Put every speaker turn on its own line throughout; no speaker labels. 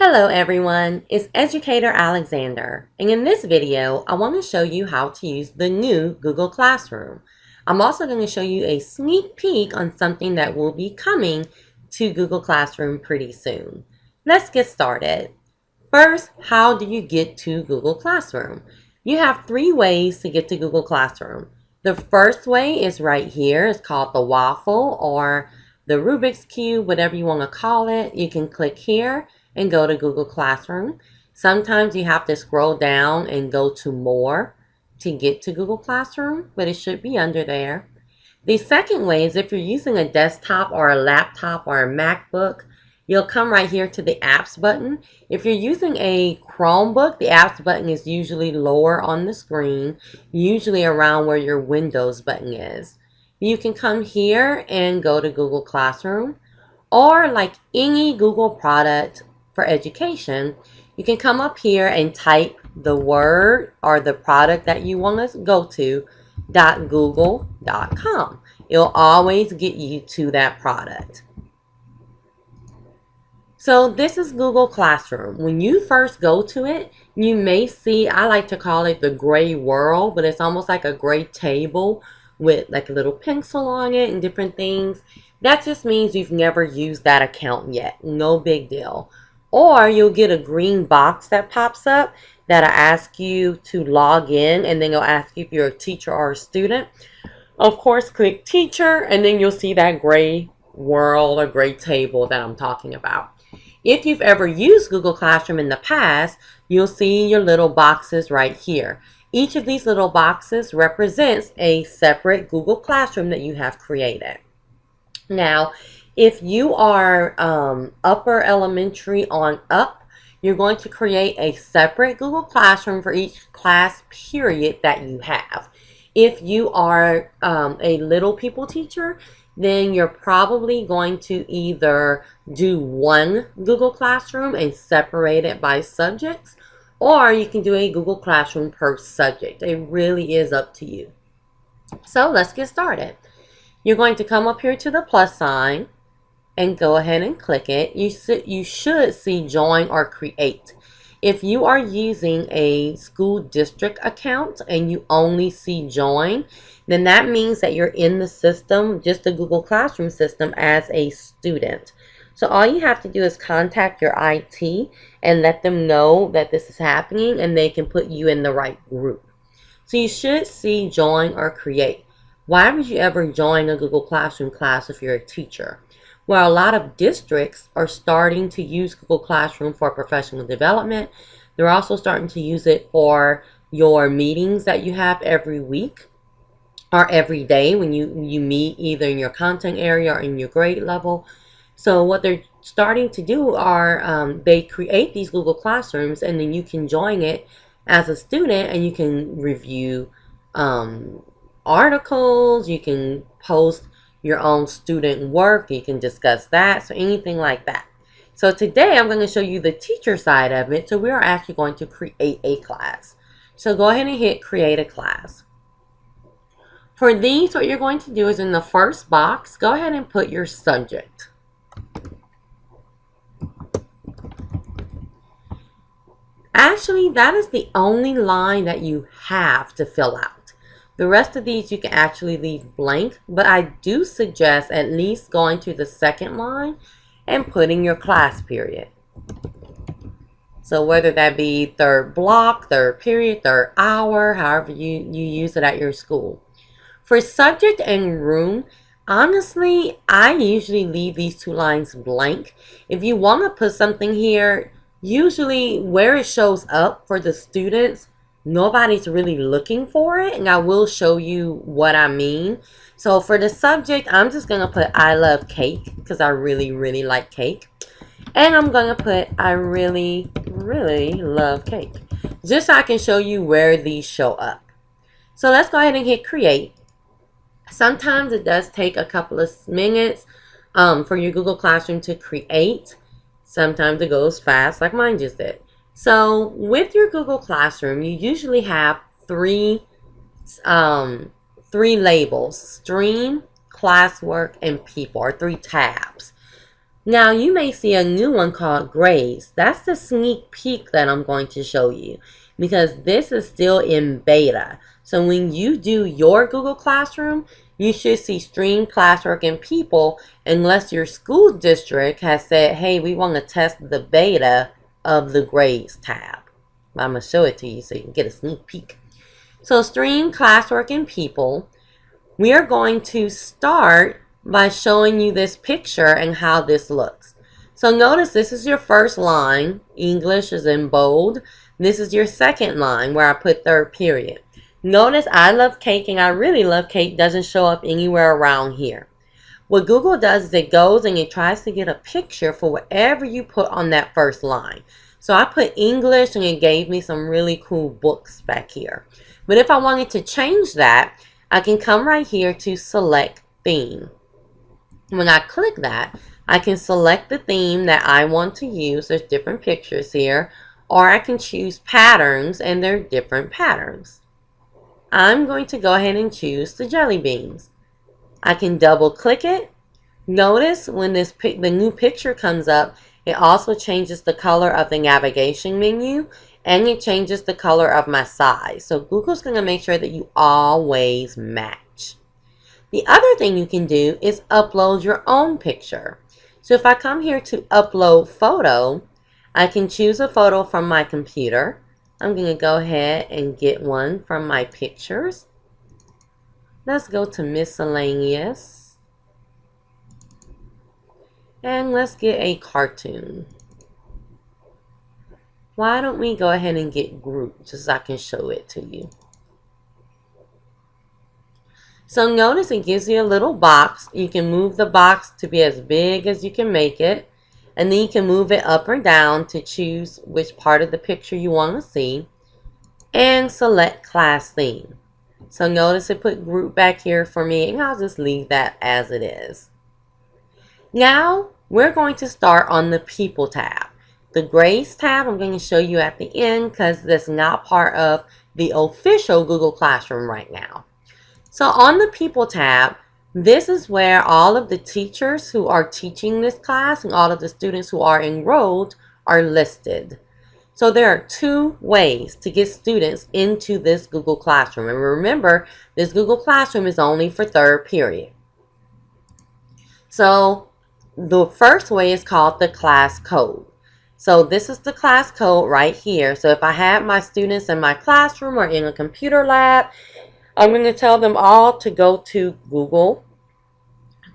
Hello everyone, it's Educator Alexander, and in this video I want to show you how to use the new Google Classroom. I'm also going to show you a sneak peek on something that will be coming to Google Classroom pretty soon. Let's get started. First, how do you get to Google Classroom? You have three ways to get to Google Classroom. The first way is right here. It's called the waffle or the Rubik's Cube, whatever you want to call it. You can click here and go to Google Classroom. Sometimes you have to scroll down and go to more to get to Google Classroom, but it should be under there. The second way is if you're using a desktop or a laptop or a MacBook, you'll come right here to the apps button. If you're using a Chromebook, the apps button is usually lower on the screen, usually around where your Windows button is. You can come here and go to Google Classroom, or like any Google product for education, you can come up here and type the word or the product that you want to go to .google.com. It'll always get you to that product. So this is Google Classroom. When you first go to it, you may see, I like to call it the gray world, but it's almost like a gray table with like a little pencil on it and different things. That just means you've never used that account yet. No big deal. Or you'll get a green box that pops up that'll ask you to log in, and then it'll ask you if you're a teacher or a student. Of course, click teacher, and then you'll see that gray world or gray table that I'm talking about. If you've ever used Google Classroom in the past, you'll see your little boxes right here. Each of these little boxes represents a separate Google Classroom that you have created. Now, if you are upper elementary on up, you're going to create a separate Google Classroom for each class period that you have. If you are a little people teacher, then you're probably going to either do one Google Classroom and separate it by subjects, or you can do a Google Classroom per subject. It really is up to you. So let's get started. You're going to come up here to the plus sign and go ahead and click it. You should see join or create. If you are using a school district account and you only see join, then that means that you're in the system, just the Google Classroom system, as a student. So all you have to do is contact your IT and let them know that this is happening, and they can put you in the right group. So you should see join or create. Why would you ever join a Google Classroom class if you're a teacher? Well, a lot of districts are starting to use Google Classroom for professional development. They're also starting to use it for your meetings that you have every week or every day when you meet either in your content area or in your grade level. So what they're starting to do are they create these Google Classrooms, and then you can join it as a student and you can review articles, you can post your own student work, you can discuss that, so anything like that. So today I'm going to show you the teacher side of it. So we are actually going to create a class. So go ahead and hit create a class. For these, what you're going to do is in the first box, go ahead and put your subject. Actually, that is the only line that you have to fill out. The rest of these you can actually leave blank, but I do suggest at least going to the second line and putting your class period. So whether that be third block, third period, third hour, however you use it at your school. For subject and room, honestly, I usually leave these two lines blank. If you want to put something here, usually where it shows up for the students, nobody's really looking for it, and I will show you what I mean. So for the subject, I'm just going to put I love cake because I really, really like cake. And I'm going to put I really, really love cake, just so I can show you where these show up. So let's go ahead and hit create. Sometimes it does take a couple of minutes for your Google Classroom to create. Sometimes it goes fast like mine just did. So with your Google Classroom, you usually have three labels: stream, classwork, and people, or three tabs. Now you may see a new one called grades. That's the sneak peek that I'm going to show you because this is still in beta. So when you do your Google Classroom, you should see stream classwork and people unless your school district has said, hey, we want to test the beta of the grades tab. I'm going to show it to you so you can get a sneak peek. So stream classwork and people, we are going to start by showing you this picture and how this looks. So notice this is your first line. English is in bold. This is your second line where I put third period. Notice I love cake and I really love cake doesn't show up anywhere around here. What Google does is it goes and it tries to get a picture for whatever you put on that first line. So I put English and it gave me some really cool books back here. But if I wanted to change that, I can come right here to select theme. When I click that, I can select the theme that I want to use. There's different pictures here. Or I can choose patterns, and there are different patterns. I'm going to go ahead and choose the jelly beans. I can double click it. Notice when the new picture comes up, it also changes the color of the navigation menu, and it changes the color of my size. So Google's going to make sure that you always match. The other thing you can do is upload your own picture. So if I come here to upload photo, I can choose a photo from my computer. I'm going to go ahead and get one from my pictures. Let's go to miscellaneous. And let's get a cartoon. Why don't we go ahead and get group just so I can show it to you. So notice it gives you a little box. You can move the box to be as big as you can make it. And then you can move it up or down to choose which part of the picture you want to see. And select class theme. So notice it put group back here for me, and I'll just leave that as it is. Now we're going to start on the people tab. The grades tab I'm going to show you at the end because that's not part of the official Google Classroom right now. So on the people tab, this is where all of the teachers who are teaching this class and all of the students who are enrolled are listed. So there are two ways to get students into this Google Classroom. And remember, this Google Classroom is only for third period. So the first way is called the class code. So this is the class code right here. So if I had my students in my classroom or in a computer lab, I'm going to tell them all to go to Google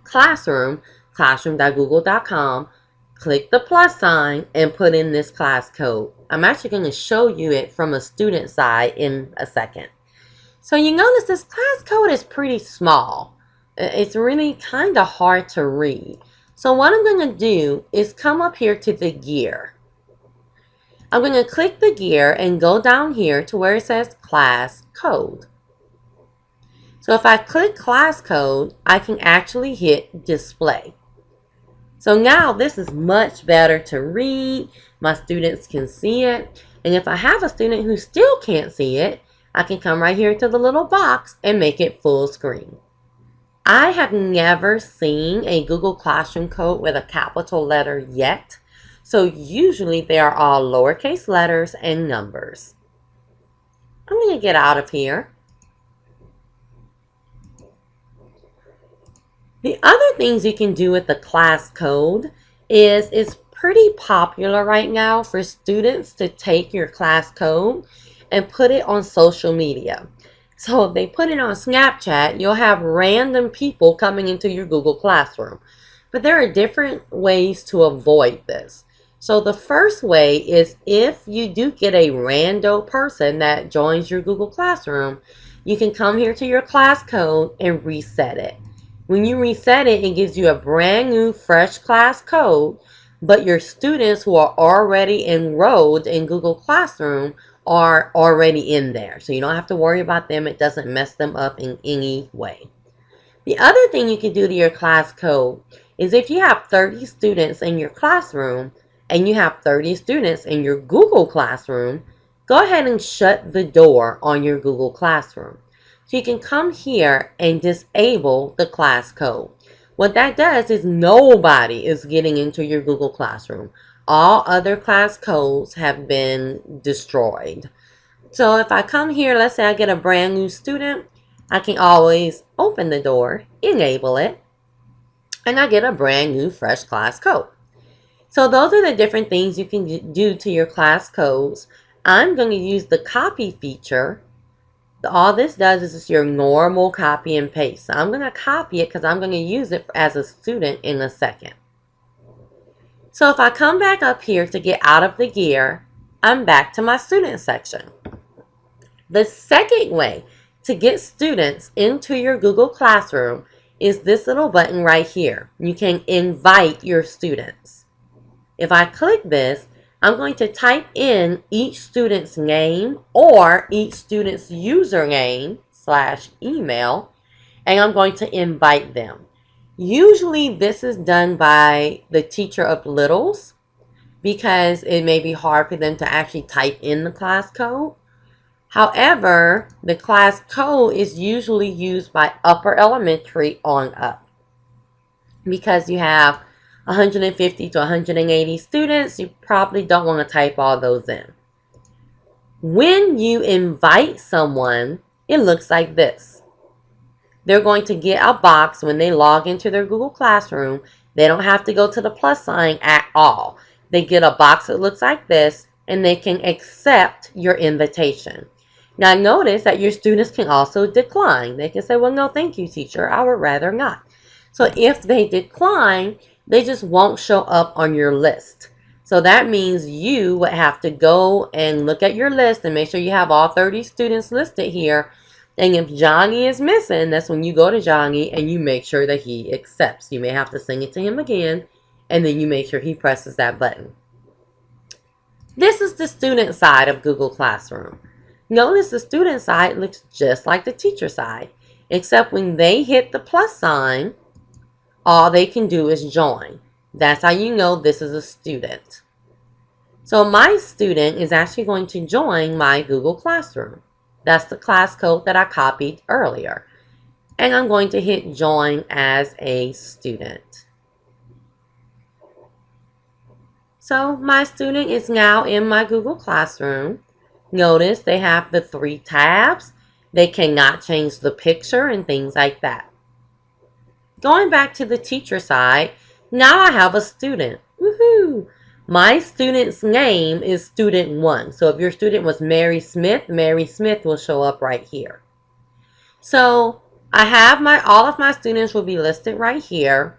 Classroom, classroom.google.com, click the plus sign, and put in this class code. I'm actually going to show you it from a student side in a second. So you notice this class code is pretty small. It's really kind of hard to read. So what I'm going to do is come up here to the gear. I'm going to click the gear and go down here to where it says class code. So if I click class code, I can actually hit display. So now this is much better to read. My students can see it. And if I have a student who still can't see it, I can come right here to the little box and make it full screen. I have never seen a Google Classroom code with a capital letter yet. So usually they are all lowercase letters and numbers. I'm going to get out of here. The other things you can do with the class code is it's pretty popular right now for students to take your class code and put it on social media. So if they put it on Snapchat, you'll have random people coming into your Google Classroom. But there are different ways to avoid this. So the first way is if you do get a rando person that joins your Google Classroom, you can come here to your class code and reset it. When you reset it, it gives you a brand new fresh class code, but your students who are already enrolled in Google Classroom are already in there. So you don't have to worry about them. It doesn't mess them up in any way. The other thing you can do to your class code is if you have 30 students in your classroom and you have 30 students in your Google Classroom, go ahead and shut the door on your Google Classroom. So you can come here and disable the class code. What that does is nobody is getting into your Google Classroom. All other class codes have been destroyed. So if I come here, let's say I get a brand new student, I can always open the door, enable it, and I get a brand new fresh class code. So those are the different things you can do to your class codes. I'm going to use the copy feature. All this does is just your normal copy and paste. So I'm going to copy it because I'm going to use it as a student in a second. So if I come back up here to get out of the gear, I'm back to my student section. The second way to get students into your Google Classroom is this little button right here. You can invite your students. If I click this, I'm going to type in each student's name or each student's username / email, and I'm going to invite them. Usually this is done by the teacher of littles because it may be hard for them to actually type in the class code. However, the class code is usually used by upper elementary on up. Because you have 150 to 180 students, you probably don't want to type all those in. When you invite someone, it looks like this. They're going to get a box when they log into their Google Classroom. They don't have to go to the plus sign at all. They get a box that looks like this, and they can accept your invitation. Now notice that your students can also decline. They can say, well, no, thank you, teacher. I would rather not. So if they decline, they just won't show up on your list. So that means you would have to go and look at your list and make sure you have all 30 students listed here. And if Johnny is missing, that's when you go to Johnny and you make sure that he accepts. You may have to sing it to him again, and then you make sure he presses that button. This is the student side of Google Classroom. Notice the student side looks just like the teacher side, except when they hit the plus sign, all they can do is join. That's how you know this is a student. So my student is actually going to join my Google Classroom. That's the class code that I copied earlier. And I'm going to hit join as a student. So my student is now in my Google Classroom. Notice they have the 3 tabs. They cannot change the picture and things like that. Going back to the teacher side, now I have a student. Woohoo! My student's name is student 1. So if your student was Mary Smith will show up right here. So I have all of my students will be listed right here.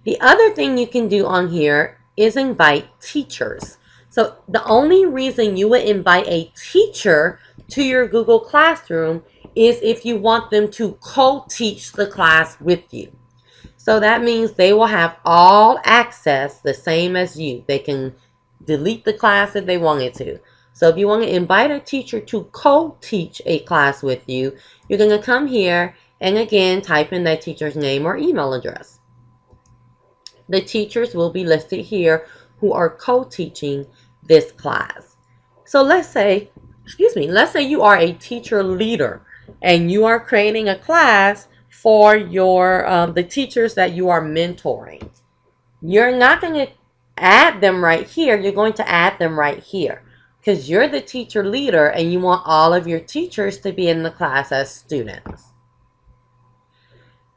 The other thing you can do on here is invite teachers. So the only reason you would invite a teacher to your Google Classroom is if you want them to co-teach the class with you. So that means they will have all access the same as you. They can delete the class if they wanted to. So if you want to invite a teacher to co-teach a class with you, you're going to come here and again type in that teacher's name or email address. The teachers will be listed here who are co-teaching this class. So let's say you are a teacher leader and you are creating a class for your the teachers that you are mentoring. You're not going to add them right here. You're going to add them right here because you're the teacher leader and you want all of your teachers to be in the class as students.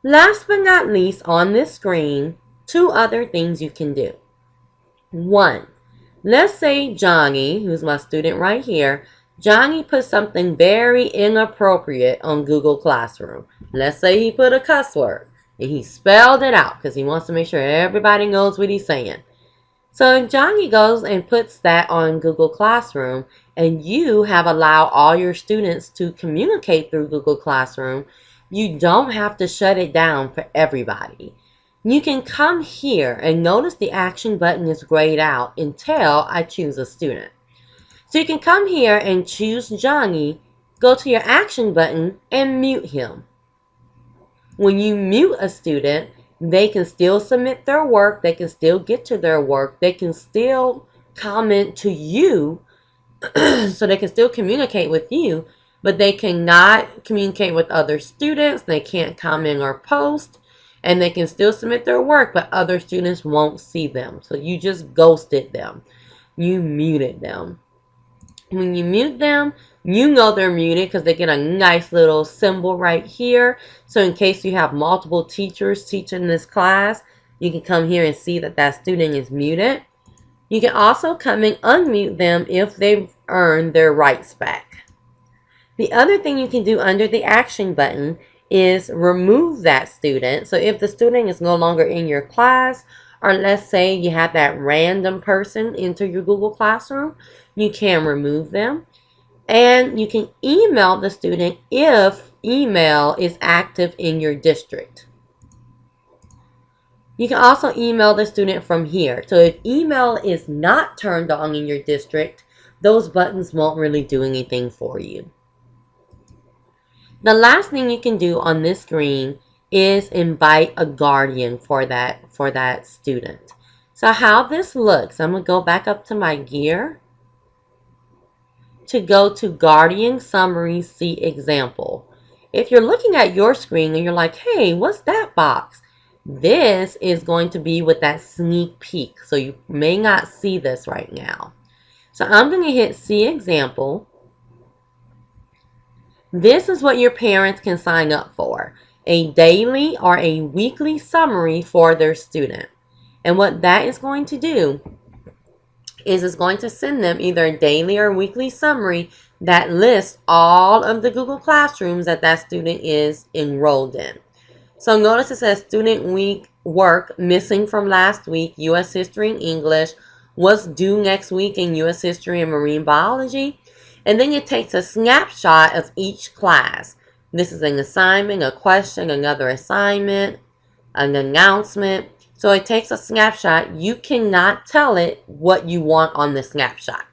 Last but not least, on this screen, 2 other things you can do. 1, let's say Johnny, who's my student right here, Johnny put something very inappropriate on Google Classroom. Let's say he put a cuss word and he spelled it out because he wants to make sure everybody knows what he's saying. So if Johnny goes and puts that on Google Classroom and you have allowed all your students to communicate through Google Classroom, you don't have to shut it down for everybody. You can come here and notice the action button is grayed out until I choose a student. So you can come here and choose Johnny, go to your action button and mute him. When you mute a student, they can still submit their work, they can still get to their work, they can still comment to you, so they can still communicate with you, but they cannot communicate with other students, they can't comment or post, And they can still submit their work, but other students won't see them. So you just ghosted them. You muted them. When you mute them, you know they're muted because they get a nice little symbol right here. So in case you have multiple teachers teaching this class, you can come here and see that that student is muted. You can also come and unmute them if they've earned their rights back. The other thing you can do under the action button is remove that student. So if the student is no longer in your class, or let's say you have that random person enter your Google Classroom, you can remove them. And you can email the student if email is active in your district. You can also email the student from here. So if email is not turned on in your district, those buttons won't really do anything for you. The last thing you can do on this screen is invite a guardian for that student. So how this looks, I'm going to go back up to my gear to go to Guardian Summary See Example. If you're looking at your screen and you're like, hey, what's that box? This is going to be with that sneak peek. So you may not see this right now. So I'm going to hit See Example. This is what your parents can sign up for. A daily or a weekly summary for their student. And what that is going to do is it's going to send them either a daily or weekly summary that lists all of the Google Classrooms that that student is enrolled in. So notice it says student week work missing from last week, U.S. History and English, what's due next week in U.S. History and Marine Biology. And then it takes a snapshot of each class. This is an assignment, a question, another assignment, an announcement. So it takes a snapshot. You cannot tell it what you want on the snapshot,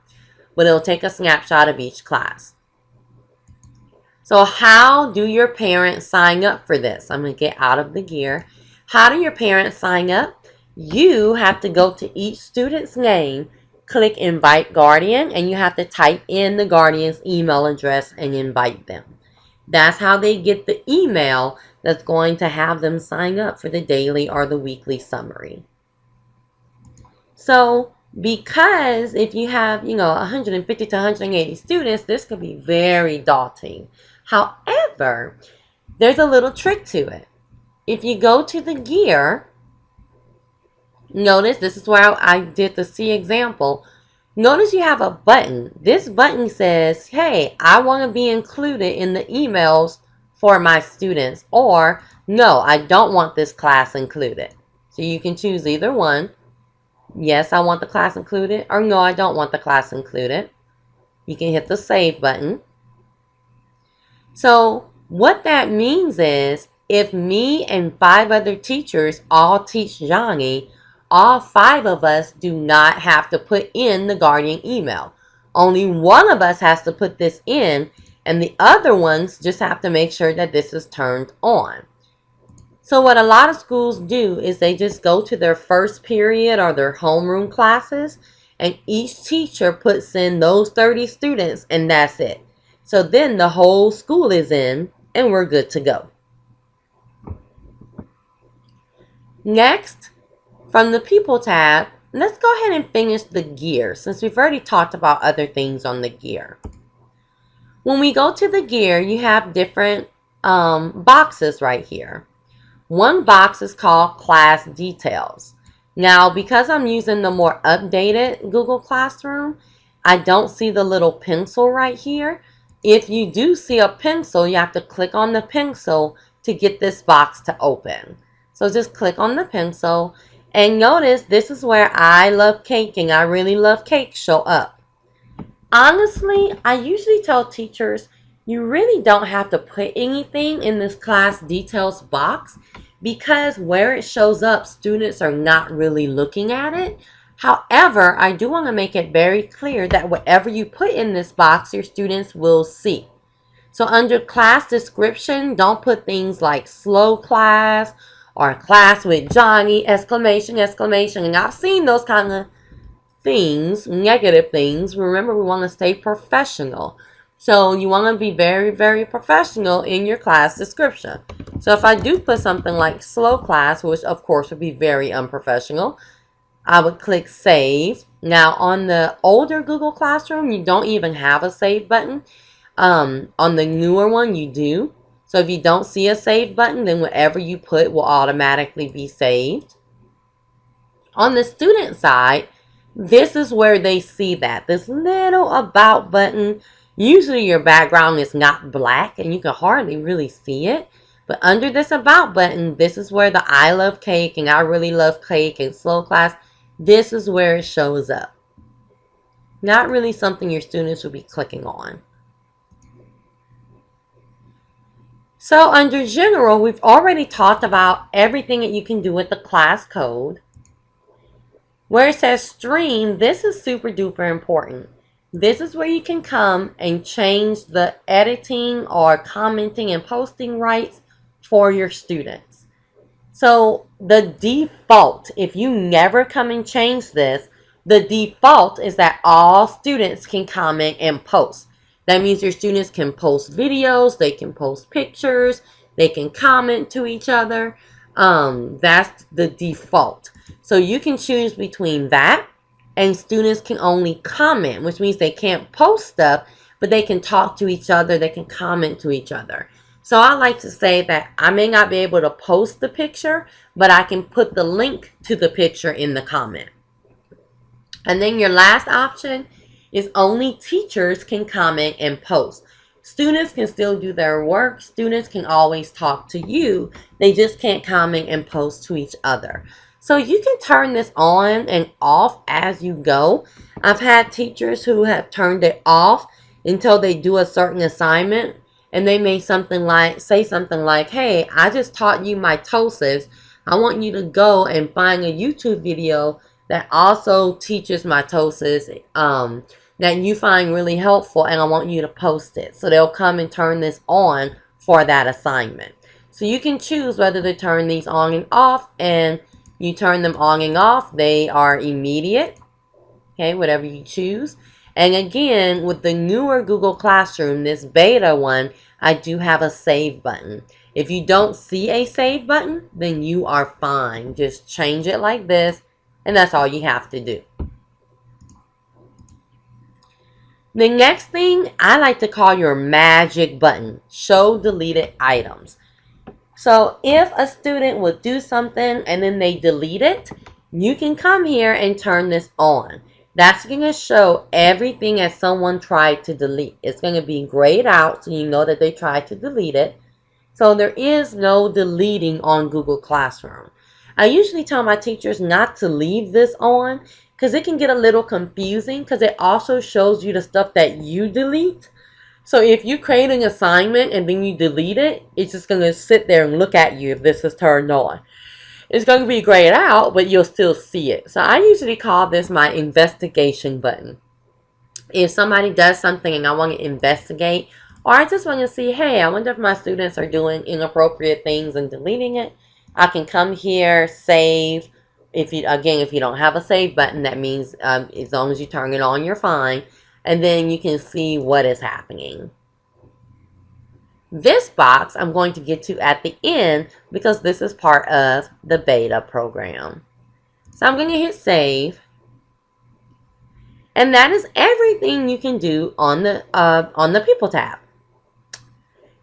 but it'll take a snapshot of each class. So how do your parents sign up for this? I'm going to get out of the gear. How do your parents sign up? You have to go to each student's name, click Invite Guardian, and you have to type in the guardian's email address and invite them. That's how they get the email that's going to have them sign up for the daily or the weekly summary. So because if you have, 150 to 180 students, this could be very daunting. However, there's a little trick to it. If you go to the gear, notice this is where I did the See example. Notice you have a button. This button says, hey, I want to be included in the emails for my students, or no, I don't want this class included. So you can choose either one. Yes, I want the class included, or no, I don't want the class included. You can hit the save button. So what that means is if me and 5 other teachers all teach Johnny, all 5 of us do not have to put in the guardian email. Only one of us has to put this in, and the other ones just have to make sure that this is turned on. So what a lot of schools do is they just go to their first period or their homeroom classes, and each teacher puts in those 30 students, and that's it. So then the whole school is in, and we're good to go. Next, from the People tab, let's go ahead and finish the gear since we've already talked about other things on the gear. When we go to the gear, you have different boxes right here. One box is called Class Details. Now, because I'm using the more updated Google Classroom, I don't see the little pencil right here. If you do see a pencil, you have to click on the pencil to get this box to open. So just click on the pencil, and notice this is where I love cake and I really love cake show up. Honestly, I usually tell teachers you really don't have to put anything in this class details box because where it shows up, students are not really looking at it. However, I do want to make it very clear that whatever you put in this box, your students will see. So under class description, don't put things like slow class or class with Johnny, exclamation, exclamation. And I've seen those kind of things, negative things. Remember, we want to stay professional. So you want to be very, very professional in your class description. So if I do put something like slow class, which of course would be very unprofessional, I would click save. Now on the older Google Classroom, you don't even have a save button. On the newer one, you do. So if you don't see a save button, then whatever you put will automatically be saved. On the student side, this is where they see that. This little about button. Usually your background is not black and you can hardly really see it. But under this about button, this is where the I love cake and I really love cake and slow class, this is where it shows up. Not really something your students will be clicking on. So under general, we've already talked about everything that you can do with the class code. Where it says stream, this is super duper important. This is where you can come and change the editing or commenting and posting rights for your students. So the default, if you never come and change this, the default is that all students can comment and post. That means your students can post videos, they can post pictures, they can comment to each other. That's the default. So you can choose between that and students can only comment, which means they can't post stuff, but they can talk to each other, they can comment to each other. So I like to say that I may not be able to post the picture, but I can put the link to the picture in the comment. And then your last option is only teachers can comment and post. Students can still do their work. Students can always talk to you. They just can't comment and post to each other. So you can turn this on and off as you go. I've had teachers who have turned it off until they do a certain assignment. And they may say something like, hey, I just taught you mitosis. I want you to go and find a YouTube video that also teaches mitosis that you find really helpful, and I want you to post it. So they'll come and turn this on for that assignment. So you can choose whether to turn these on and off, and you turn them on and off. They are immediate, okay, whatever you choose. And again, with the newer Google Classroom, this beta one, I do have a save button. If you don't see a save button, then you are fine. Just change it like this, and that's all you have to do. The next thing I like to call your magic button, show deleted items. So if a student will do something and then they delete it, you can come here and turn this on. That's going to show everything that someone tried to delete. It's going to be grayed out so you know that they tried to delete it. So there is no deleting on Google Classroom. I usually tell my teachers not to leave this on because it can get a little confusing because it also shows you the stuff that you delete. So if you create an assignment and then you delete it, it's just going to sit there and look at you if this is turned on. It's going to be grayed out, but you'll still see it. So I usually call this my investigation button. If somebody does something and I want to investigate, or I just want to see, hey, I wonder if my students are doing inappropriate things and deleting it, I can come here, save. If you don't have a save button, that means as long as you turn it on, you're fine. And then you can see what is happening. This box I'm going to get to at the end because this is part of the beta program. So I'm going to hit save. And that is everything you can do on the People tab.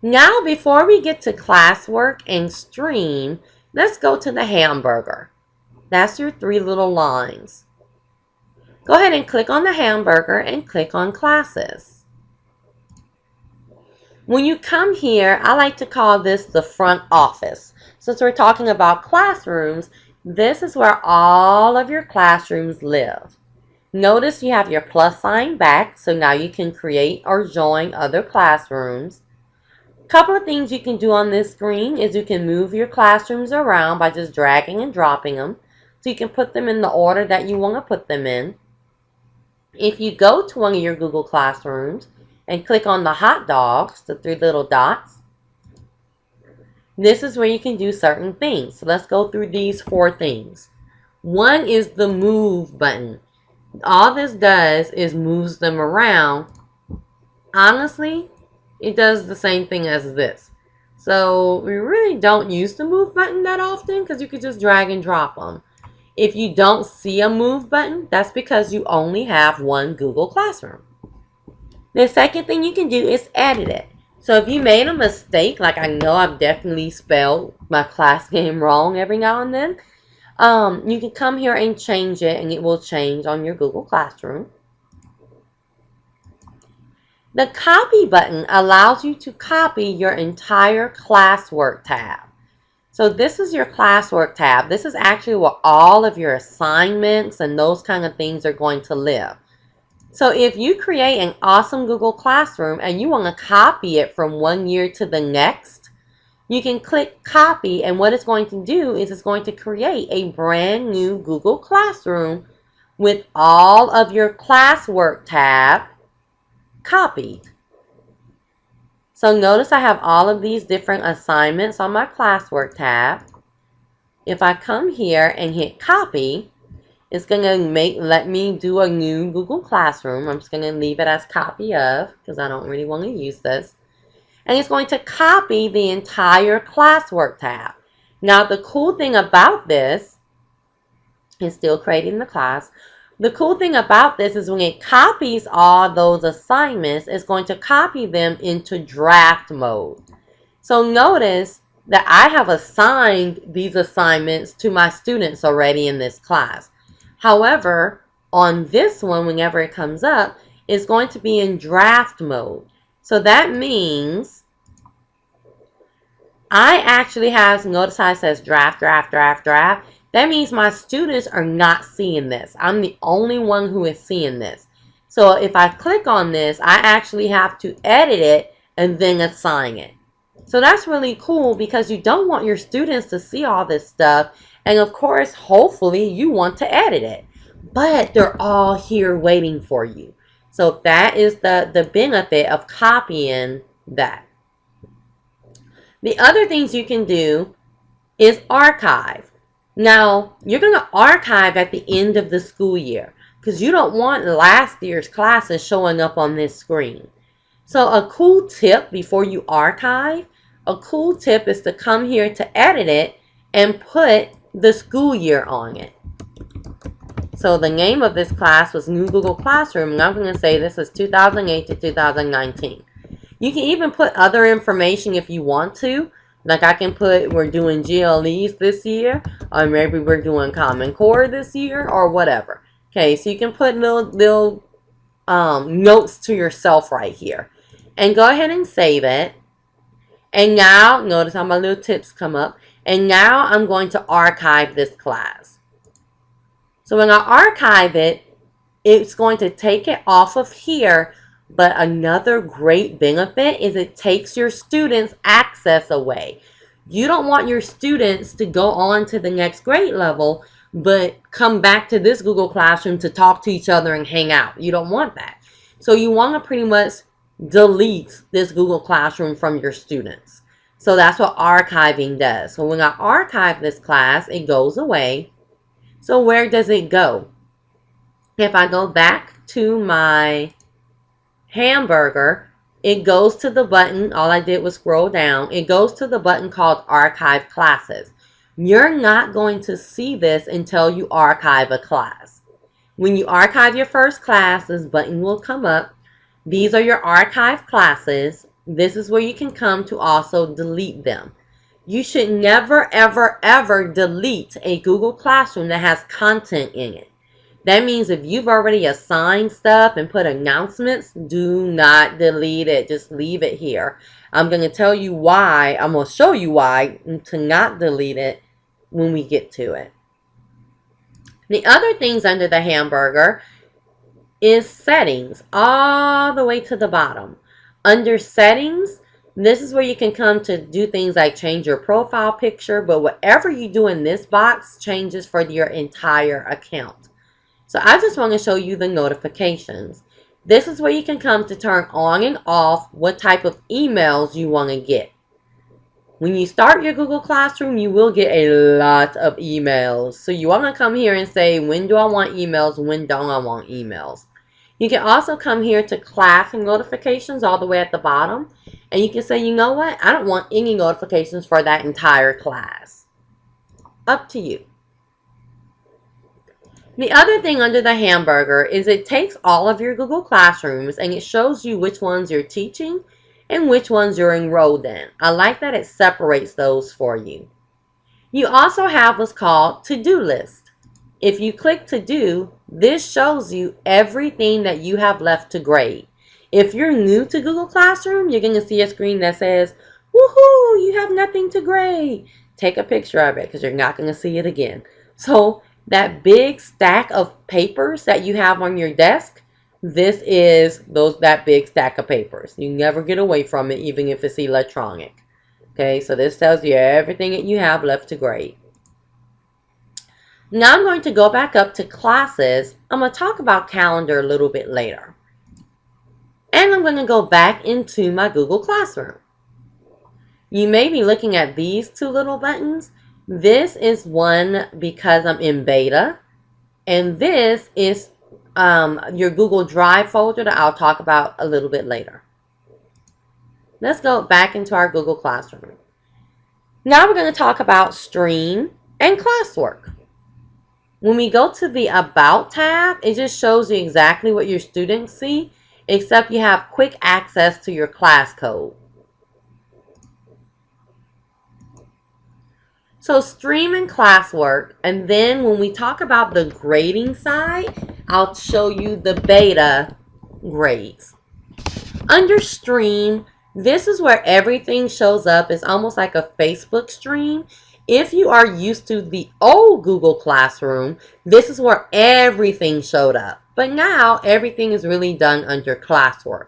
Now before we get to classwork and stream, let's go to the hamburger. That's your 3 little lines. Go ahead and click on the hamburger and click on classes. When you come here, I like to call this the front office. Since we're talking about classrooms, this is where all of your classrooms live. Notice you have your plus sign back, so now you can create or join other classrooms. A couple of things you can do on this screen is you can move your classrooms around by just dragging and dropping them. So you can put them in the order that you want to put them in. If you go to one of your Google Classrooms and click on the hot dogs, the 3 little dots, this is where you can do certain things. So let's go through these 4 things. One is the move button. All this does is moves them around honestly, it does the same thing as this. So we really don't use the move button that often because you could just drag and drop them. If you don't see a move button, that's because you only have one Google Classroom. The second thing you can do is edit it. So if you made a mistake, like I know I've definitely spelled my class name wrong every now and then, you can come here and change it, and it will change on your Google Classroom. The copy button allows you to copy your entire classwork tab. So this is your classwork tab. This is actually where all of your assignments and those kind of things are going to live. So if you create an awesome Google Classroom and you want to copy it from one year to the next, you can click copy, and what it's going to do is it's going to create a brand new Google Classroom with all of your classwork tab copied. So notice I have all of these different assignments on my classwork tab. If I come here and hit copy, it's going to let me do a new Google Classroom. I'm just going to leave it as copy of because I don't really want to use this. And it's going to copy the entire classwork tab. Now the cool thing about this is still creating the class. The cool thing about this is when it copies all those assignments, it's going to copy them into draft mode. So notice that I have assigned these assignments to my students already in this class. However, on this one, whenever it comes up, it's going to be in draft mode. So that means I actually have, notice how it says draft, draft, draft, draft. That means my students are not seeing this. I'm the only one who is seeing this. So if I click on this, I actually have to edit it and then assign it. So that's really cool because you don't want your students to see all this stuff. And of course, hopefully you want to edit it. But they're all here waiting for you. So that is the benefit of copying that. The other things you can do is archive. Now, you're going to archive at the end of the school year because you don't want last year's classes showing up on this screen. So a cool tip before you archive, a cool tip is to come here to edit it and put the school year on it. So the name of this class was New Google Classroom, and I'm going to say this is 2008 to 2019. You can even put other information if you want to. Like I can put we're doing GLEs this year, or maybe we're doing Common Core this year, or whatever. Okay, so you can put little notes to yourself right here. And go ahead and save it. And now, notice how my little tips come up. And now I'm going to archive this class. So when I archive it, it's going to take it off of here. But another great benefit is it takes your students' access away. You don't want your students to go on to the next grade level, but come back to this Google Classroom to talk to each other and hang out. You don't want that. So you want to pretty much delete this Google Classroom from your students. So that's what archiving does. So when I archive this class, it goes away. So where does it go? If I go back to my hamburger, it goes to the button. All I did was scroll down. It goes to the button called Archive Classes. You're not going to see this until you archive a class. When you archive your first class, this button will come up. These are your archive classes. This is where you can come to also delete them. You should never, ever, ever delete a Google Classroom that has content in it. That means if you've already assigned stuff and put announcements, do not delete it. Just leave it here. I'm going to tell you why. I'm going to show you why to not delete it when we get to it. The other things under the hamburger is settings all the way to the bottom. Under settings, this is where you can come to do things like change your profile picture, but whatever you do in this box changes for your entire account. So I just want to show you the notifications. This is where you can come to turn on and off what type of emails you want to get. When you start your Google Classroom, you will get a lot of emails. So you want to come here and say, when do I want emails? When don't I want emails? You can also come here to class and notifications all the way at the bottom. And you can say, you know what? I don't want any notifications for that entire class. Up to you. The other thing under the hamburger is it takes all of your Google Classrooms and it shows you which ones you're teaching and which ones you're enrolled in. I like that it separates those for you. You also have what's called to-do list. If you click to do, this shows you everything that you have left to grade. If you're new to Google Classroom, you're going to see a screen that says, woohoo, you have nothing to grade. Take a picture of it because you're not going to see it again. So that big stack of papers that you have on your desk, this is that big stack of papers. You never get away from it, even if it's electronic. Okay, so this tells you everything that you have left to grade. Now I'm going to go back up to classes. I'm going to talk about calendar a little bit later. And I'm going to go back into my Google Classroom. You may be looking at these two little buttons. This is one because I'm in beta. And this is your Google Drive folder that I'll talk about a little bit later. Let's go back into our Google Classroom. Now we're going to talk about Stream and Classwork. When we go to the About tab, it just shows you exactly what your students see, except you have quick access to your class code. So Stream and Classwork, and then when we talk about the grading side, I'll show you the beta grades. Under Stream, this is where everything shows up. It's almost like a Facebook stream. If you are used to the old Google Classroom, this is where everything showed up. But now, everything is really done under Classwork.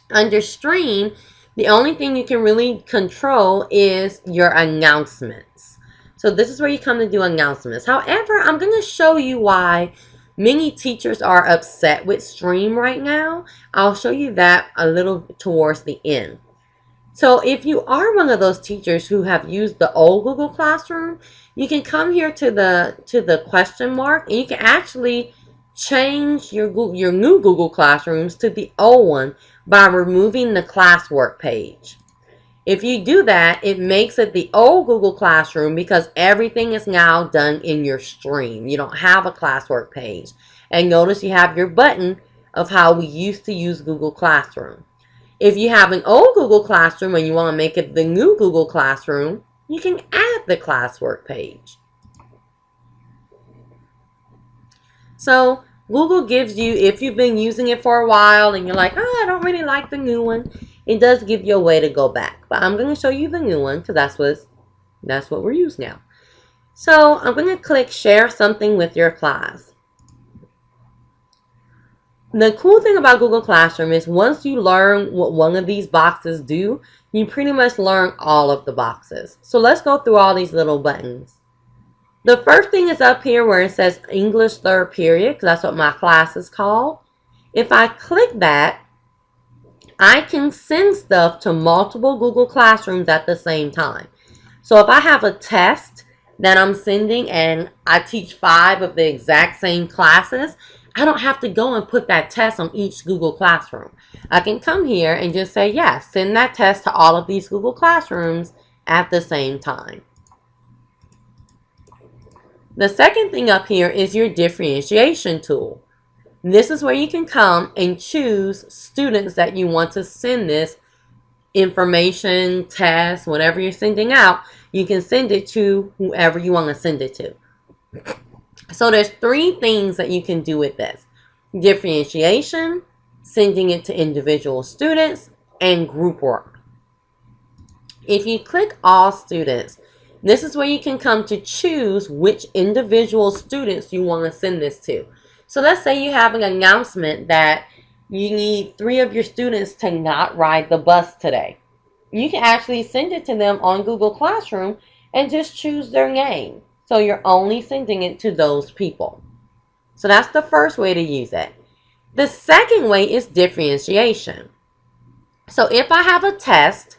Under Stream, the only thing you can really control is your announcements. So this is where you come to do announcements. However, I'm going to show you why many teachers are upset with Stream right now. I'll show you that a little towards the end. So if you are one of those teachers who have used the old Google Classroom, you can come here to the question mark and you can actually change your new Google Classrooms to the old one by removing the classwork page. If you do that, it makes it the old Google Classroom because everything is now done in your stream. You don't have a classwork page. And notice you have your button of how we used to use Google Classroom. If you have an old Google Classroom and you want to make it the new Google Classroom, you can add the classwork page. So Google gives you, if you've been using it for a while and you're like, oh, I don't really like the new one, it does give you a way to go back. But I'm going to show you the new one because that's what we're using now. So I'm going to click Share Something with Your Class. The cool thing about Google Classroom is once you learn what one of these boxes do, you pretty much learn all of the boxes. So let's go through all these little buttons. The first thing is up here where it says English third period, because that's what my class is called. If I click that, I can send stuff to multiple Google Classrooms at the same time. So if I have a test that I'm sending and I teach 5 of the exact same classes, I don't have to go and put that test on each Google Classroom. I can come here and just say, yes, send that test to all of these Google Classrooms at the same time. The second thing up here is your differentiation tool. This is where you can come and choose students that you want to send this information, test, whatever you're sending out. You can send it to whoever you want to send it to. So there's 3 things that you can do with this. Differentiation, sending it to individual students, and group work. If you click All Students, this is where you can come to choose which individual students you want to send this to. So let's say you have an announcement that you need 3 of your students to not ride the bus today. You can actually send it to them on Google Classroom and just choose their name. So you're only sending it to those people. So that's the first way to use it. The second way is differentiation. So if I have a test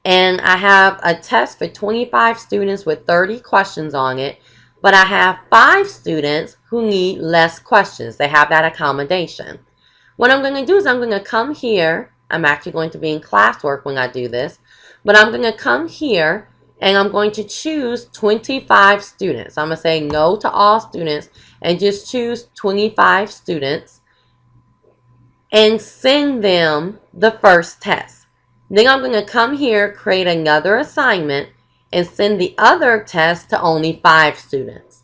and I have a test for 25 students with 30 questions on it, but I have 5 students who need less questions. They have that accommodation. What I'm going to do is I'm going to come here. I'm actually going to be in classwork when I do this. But I'm going to come here and I'm going to choose 25 students. I'm going to say no to all students and just choose 25 students and send them the first test. Then I'm going to come here, create another assignment, and send the other test to only 5 students.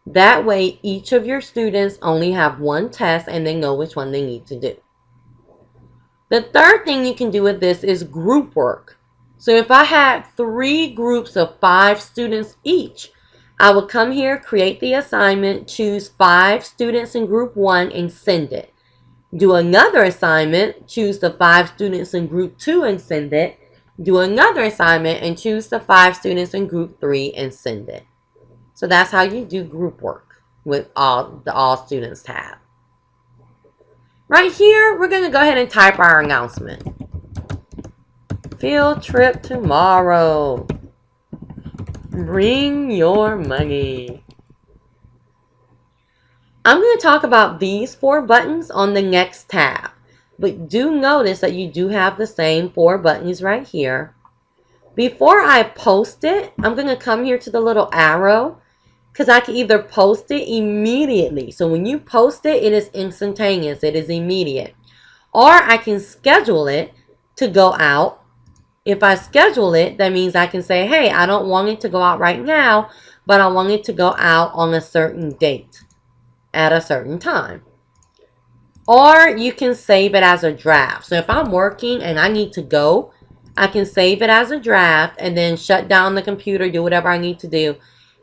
That way, each of your students only have one test and they know which one they need to do. The third thing you can do with this is group work. So if I had 3 groups of 5 students each, I would come here, create the assignment, choose 5 students in group 1 and send it. Do another assignment, choose the 5 students in group 2 and send it. Do another assignment and choose the 5 students in group 3 and send it. So that's how you do group work with the all students tab. Right here, we're going to go ahead and type our announcement. Field trip tomorrow. Bring your money. I'm going to talk about these 4 buttons on the next tab. But do notice that you do have the same 4 buttons right here. Before I post it, I'm going to come here to the little arrow because I can either post it immediately. So when you post it, it is instantaneous. It is immediate. Or I can schedule it to go out. If I schedule it, that means I can say, hey, I don't want it to go out right now, but I want it to go out on a certain date at a certain time. Or you can save it as a draft. So if I'm working and I need to go, I can save it as a draft and then shut down the computer, do whatever I need to do.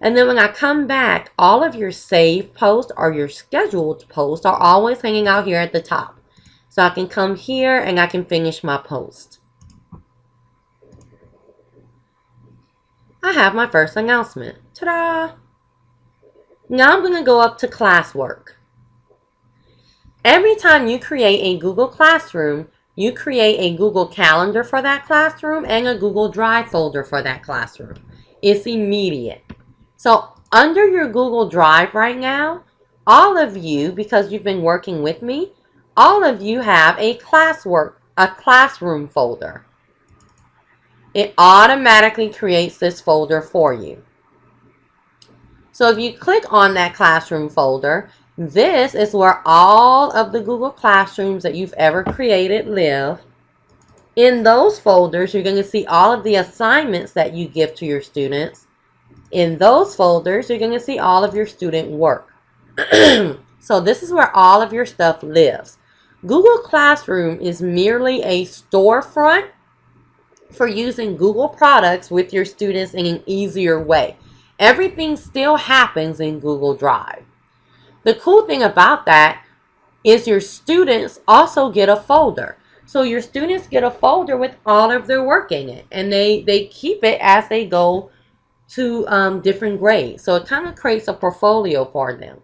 And then when I come back, all of your saved posts or your scheduled posts are always hanging out here at the top. So I can come here and I can finish my post. I have my first announcement. Ta-da! Now I'm going to go up to classwork. Every time you create a Google Classroom, you create a Google Calendar for that classroom and a Google Drive folder for that classroom. It's immediate. So under your Google Drive right now, all of you, because you've been working with me, all of you have a classroom folder. It automatically creates this folder for you. So if you click on that classroom folder, this is where all of the Google Classrooms that you've ever created live. In those folders, you're going to see all of the assignments that you give to your students. In those folders, you're going to see all of your student work. So this is where all of your stuff lives. Google Classroom is merely a storefront for using Google products with your students in an easier way. Everything still happens in Google Drive. The cool thing about that is your students also get a folder. So your students get a folder with all of their work in it. And they keep it as they go to different grades. So it kind of creates a portfolio for them.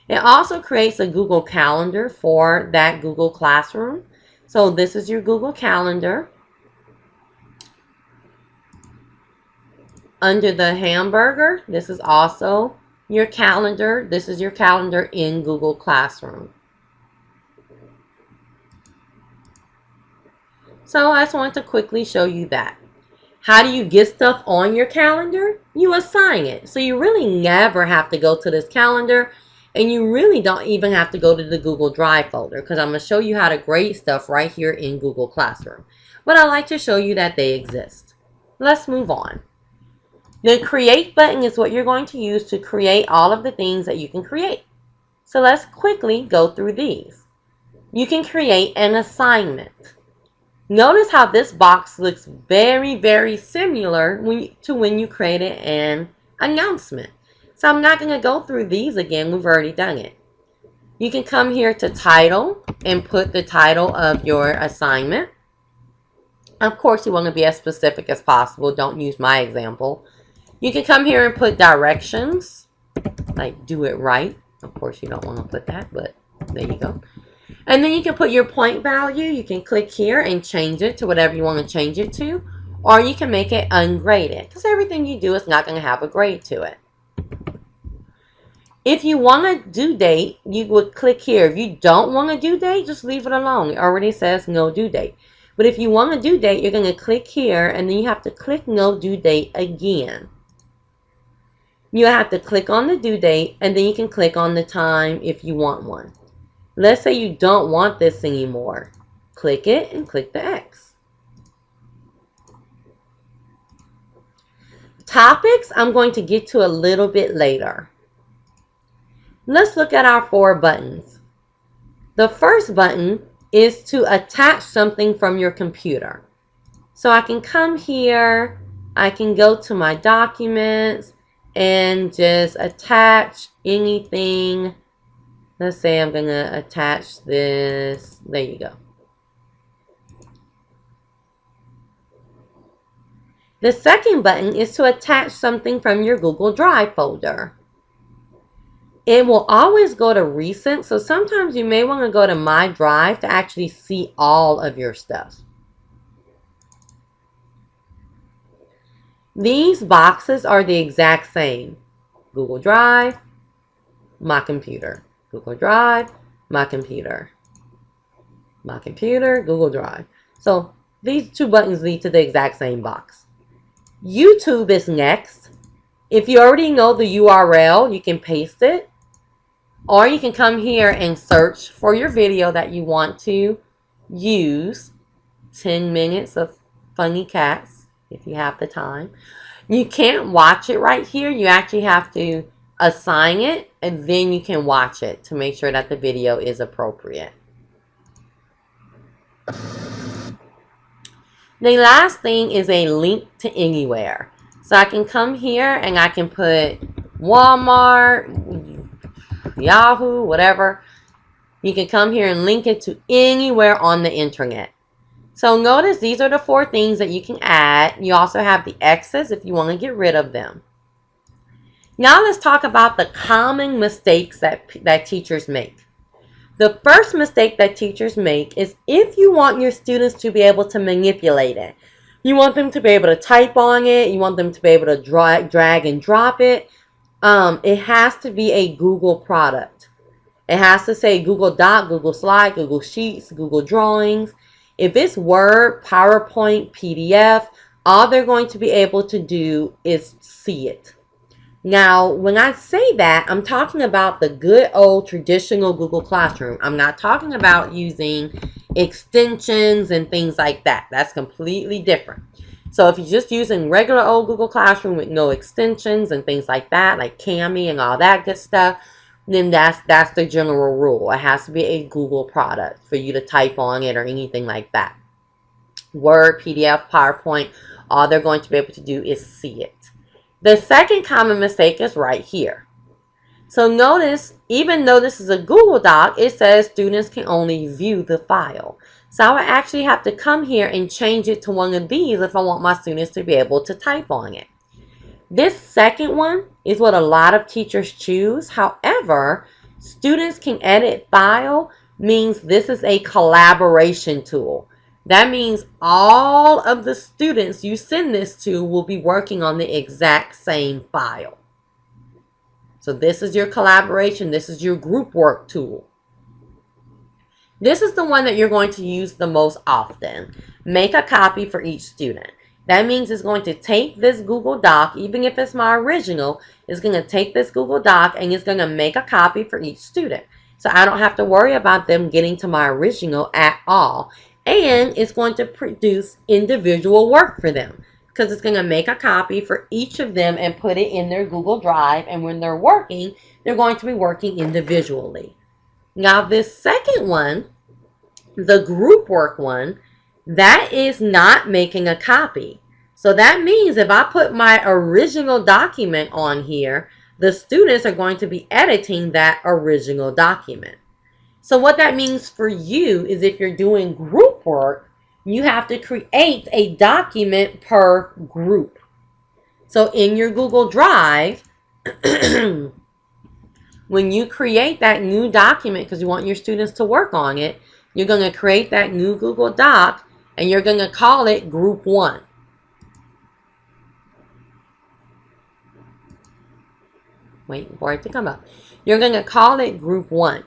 It also creates a Google Calendar for that Google Classroom. So this is your Google Calendar. Under the hamburger, this is also your calendar. This is your calendar in Google Classroom. So I just want to quickly show you that. How do you get stuff on your calendar? You assign it. So you really never have to go to this calendar, and you really don't even have to go to the Google Drive folder, because I'm going to show you how to grade stuff right here in Google Classroom. But I like to show you that they exist. Let's move on. The Create button is what you're going to use to create all of the things that you can create. So let's quickly go through these. You can create an assignment. Notice how this box looks very, very similar to when you created an announcement. So I'm not going to go through these again. We've already done it. You can come here to title and put the title of your assignment. Of course, you want to be as specific as possible. Don't use my example. You can come here and put directions, like do it right. Of course, you don't want to put that, but there you go. And then you can put your point value. You can click here and change it to whatever you want to change it to. Or you can make it ungraded, because everything you do is not going to have a grade to it. If you want a due date, you would click here. If you don't want a due date, just leave it alone. It already says no due date. But if you want a due date, you're going to click here, and then you have to click no due date again. You have to click on the due date, and then you can click on the time if you want one. Let's say you don't want this anymore. Click it and click the X. Topics, I'm going to get to a little bit later. Let's look at our 4 buttons. The first button is to attach something from your computer. So I can come here, I can go to my documents and just attach anything. Let's say I'm going to attach this. There you go. The second button is to attach something from your Google Drive folder. It will always go to recent, so sometimes you may want to go to My Drive to actually see all of your stuff. These boxes are the exact same. Google Drive, my computer. Google Drive, my computer. My computer, Google Drive. So these 2 buttons lead to the exact same box. YouTube is next. If you already know the URL, you can paste it. Or you can come here and search for your video that you want to use. 10 minutes of funny cats, if you have the time. You can't watch it right here. You actually have to assign it, and then you can watch it to make sure that the video is appropriate. The last thing is a link to anywhere. So I can come here and I can put Walmart, Yahoo, whatever. You can come here and link it to anywhere on the internet. So notice these are the 4 things that you can add. You also have the X's if you want to get rid of them. Now let's talk about the common mistakes that teachers make. The first mistake that teachers make is if you want your students to be able to manipulate it. You want them to be able to type on it. You want them to be able to drag and drop it. It has to be a Google product. It has to say Google Doc, Google Slide, Google Sheets, Google Drawings. If it's Word, PowerPoint, PDF, all they're going to be able to do is see it. Now, when I say that, I'm talking about the good old traditional Google Classroom. I'm not talking about using extensions and things like that. That's completely different. So if you're just using regular old Google Classroom with no extensions and things like that, like Kami and all that good stuff, then that's the general rule. It has to be a Google product for you to type on it or anything like that. Word, PDF, PowerPoint, all they're going to be able to do is see it. The second common mistake is right here. So notice, even though this is a Google Doc, it says students can only view the file. So I would actually have to come here and change it to one of these if I want my students to be able to type on it. This second one is what a lot of teachers choose. However, students can edit file means this is a collaboration tool. That means all of the students you send this to will be working on the exact same file. So this is your collaboration. This is your group work tool. This is the one that you're going to use the most often. Make a copy for each student. That means it's going to take this Google Doc, even if it's my original, it's going to take this Google Doc and it's going to make a copy for each student. So I don't have to worry about them getting to my original at all. And it's going to produce individual work for them because it's going to make a copy for each of them and put it in their Google Drive. And when they're working, they're going to be working individually. Now this second one, the group work one, that is not making a copy. So that means if I put my original document on here, the students are going to be editing that original document. So what that means for you is if you're doing group work, you have to create a document per group. So in your Google Drive, when you create that new document, because you want your students to work on it, you're going to create that new Google Doc and you're going to call it Group 1. Wait for it to come up. You're going to call it group 1.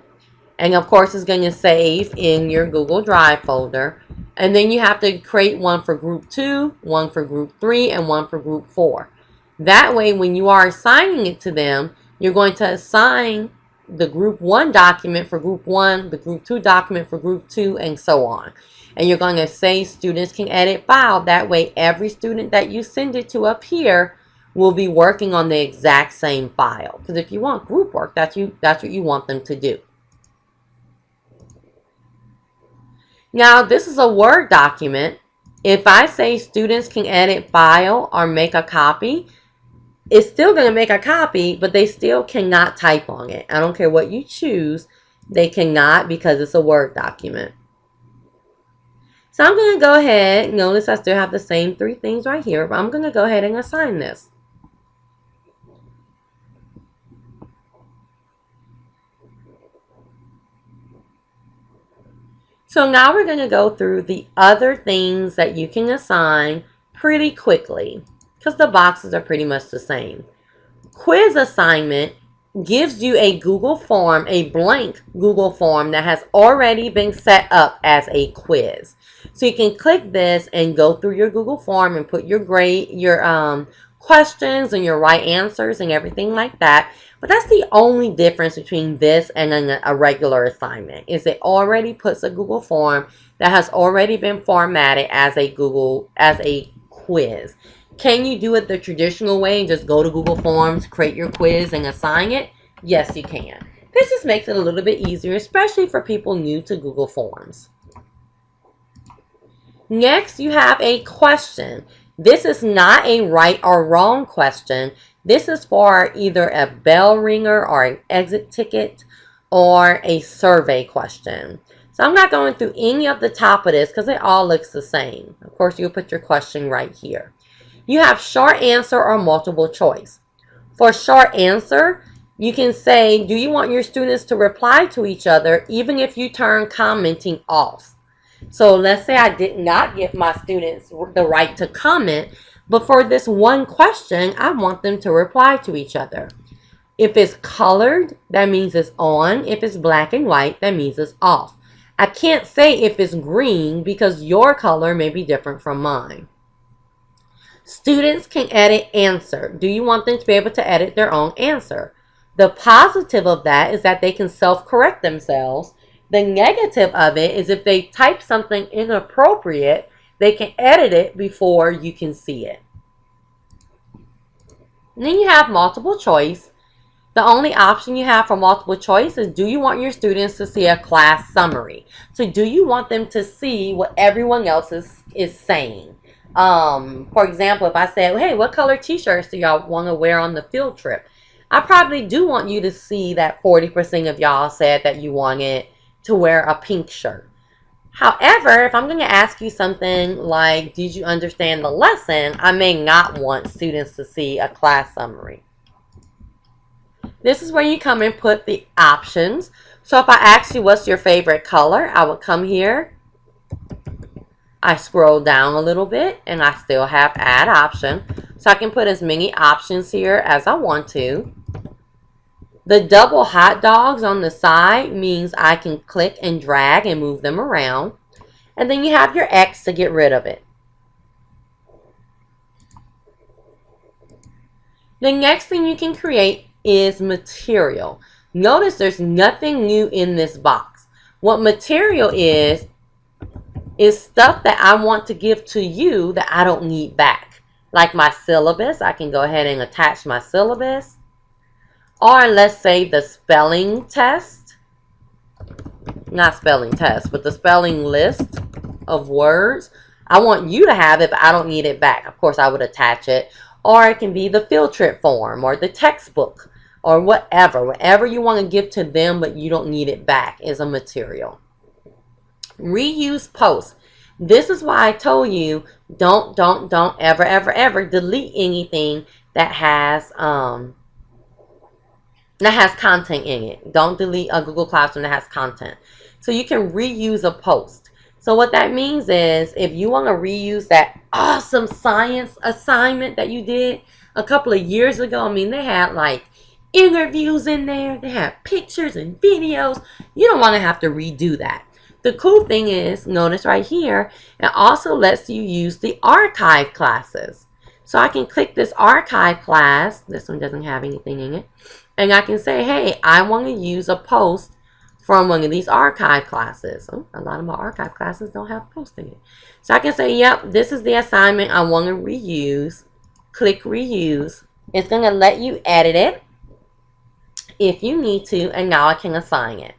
And of course, it's going to save in your Google Drive folder. And then you have to create one for group 2, one for group 3, and one for group 4. That way, when you are assigning it to them, you're going to assign the group 1 document for group 1, the group 2 document for group 2, and so on. And you're going to say students can edit file. That way, every student that you send it to up here will be working on the exact same file. Because if you want group work, that's what you want them to do. Now, this is a Word document. If I say students can edit file or make a copy, it's still going to make a copy, but they still cannot type on it. I don't care what you choose. They cannot, because it's a Word document. So I'm going to go ahead. Notice I still have the same 3 things right here, but I'm going to go ahead and assign this. So now we're going to go through the other things that you can assign pretty quickly, because the boxes are pretty much the same. Quiz assignment gives you a Google form, a blank Google form that has already been set up as a quiz. So you can click this and go through your Google form and put your grade, your questions and your right answers and everything like that. But that's the only difference between this and a regular assignment, is it already puts a Google form that has already been formatted as a quiz. Can you do it the traditional way and just go to Google Forms, create your quiz, and assign it? Yes, you can. This just makes it a little bit easier, especially for people new to Google Forms. Next, you have a question. This is not a right or wrong question. This is for either a bell ringer or an exit ticket or a survey question. So I'm not going through any of the top of this because it all looks the same. Of course, you'll put your question right here. You have short answer or multiple choice. For short answer, you can say, do you want your students to reply to each other even if you turn commenting off? So let's say I did not give my students the right to comment, but for this one question, I want them to reply to each other. If it's colored, that means it's on. If it's black and white, that means it's off. I can't say if it's green because your color may be different from mine. Students can edit answer. Do you want them to be able to edit their own answer? The positive of that is that they can self-correct themselves. The negative of it is if they type something inappropriate, they can edit it before you can see it. And then you have multiple choice. The only option you have for multiple choice is, do you want your students to see a class summary? So do you want them to see what everyone else is saying? For example, if I say, hey, what color t-shirts do y'all want to wear on the field trip? I probably do want you to see that 40% of y'all said that you wanted to wear a pink shirt. However, if I'm going to ask you something like, did you understand the lesson? I may not want students to see a class summary. This is where you come and put the options. So if I ask you what's your favorite color, I would come here. I scroll down a little bit and I still have add option. So I can put as many options here as I want to. The double hot dogs on the side means I can click and drag and move them around. And then you have your X to get rid of it. The next thing you can create is material. Notice there's nothing new in this box. What material is stuff that I want to give to you that I don't need back. Like my syllabus, I can go ahead and attach my syllabus. Or let's say the spelling test. Not spelling test, but the spelling list of words. I want you to have it, but I don't need it back. Of course, I would attach it. Or it can be the field trip form or the textbook or whatever. Whatever you want to give to them, but you don't need it back is a material. Reuse posts. This is why I told you don't ever delete anything that has content in it. Don't delete a Google Classroom that has content. So you can reuse a post. So what that means is if you want to reuse that awesome science assignment that you did a couple of years ago, I mean, they had like interviews in there. They have pictures and videos. You don't want to have to redo that. The cool thing is, notice right here, it also lets you use the archive classes. So I can click this archive class. This one doesn't have anything in it. And I can say, hey, I want to use a post from one of these archive classes. Oh, a lot of my archive classes don't have posts in it. So I can say, yep, this is the assignment I want to reuse. Click reuse. It's going to let you edit it if you need to, and now I can assign it.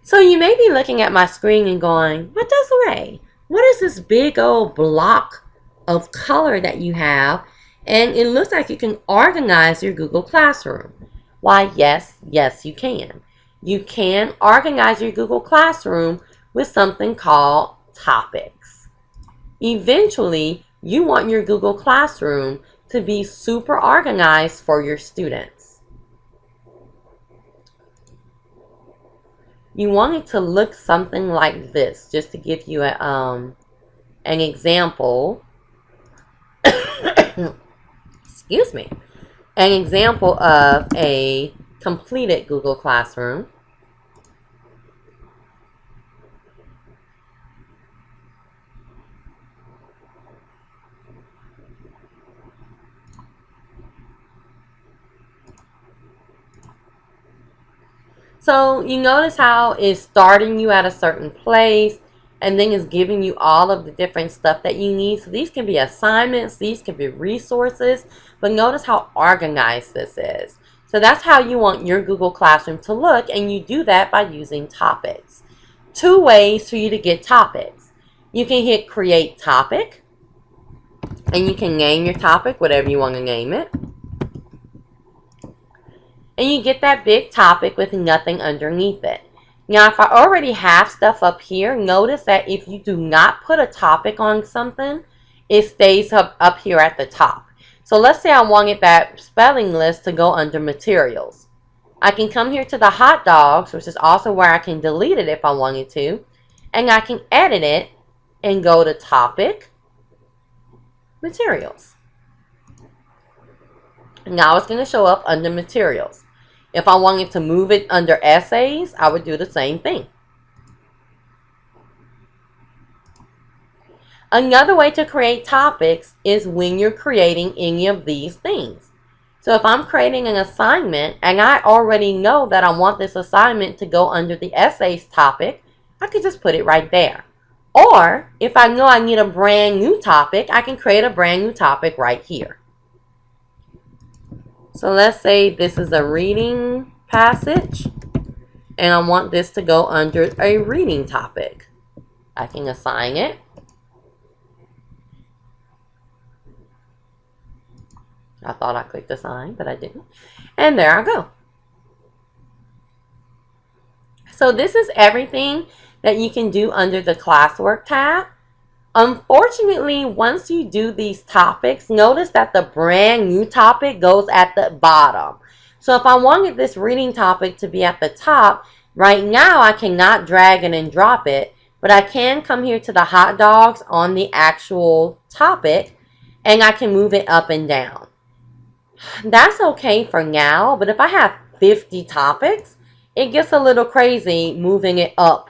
So you may be looking at my screen and going, but Desiree, what is this big old block of color that you have? And it looks like you can organize your Google Classroom. Why, yes, you can. You can organize your Google Classroom with something called topics. Eventually, you want your Google Classroom to be super organized for your students. You want it to look something like this, just to give you an example. Excuse me. An example of a completed Google Classroom. So you notice how it's starting you at a certain place and then it's giving you all of the different stuff that you need. So these can be assignments, these can be resources, but notice how organized this is. So that's how you want your Google Classroom to look, and you do that by using topics. 2 ways for you to get topics. You can hit create topic, and you can name your topic whatever you want to name it. And you get that big topic with nothing underneath it. Now, if I already have stuff up here, notice that if you do not put a topic on something, it stays up here at the top. So let's say I wanted that spelling list to go under materials. I can come here to the hot dogs, which is also where I can delete it if I wanted to, and I can edit it and go to topic, materials. Now it's going to show up under materials. If I wanted to move it under essays, I would do the same thing. Another way to create topics is when you're creating any of these things. So if I'm creating an assignment and I already know that I want this assignment to go under the essays topic, I could just put it right there. Or if I know I need a brand new topic, I can create a brand new topic right here. So let's say this is a reading passage and I want this to go under a reading topic. I can assign it. I thought I clicked assign, but I didn't. And there I go. So this is everything that you can do under the classwork tab. Unfortunately, once you do these topics, notice that the brand new topic goes at the bottom. So if I wanted this reading topic to be at the top, right now I cannot drag it and drop it, but I can come here to the hot dogs on the actual topic and I can move it up and down. That's okay for now, but if I have 50 topics, it gets a little crazy moving it up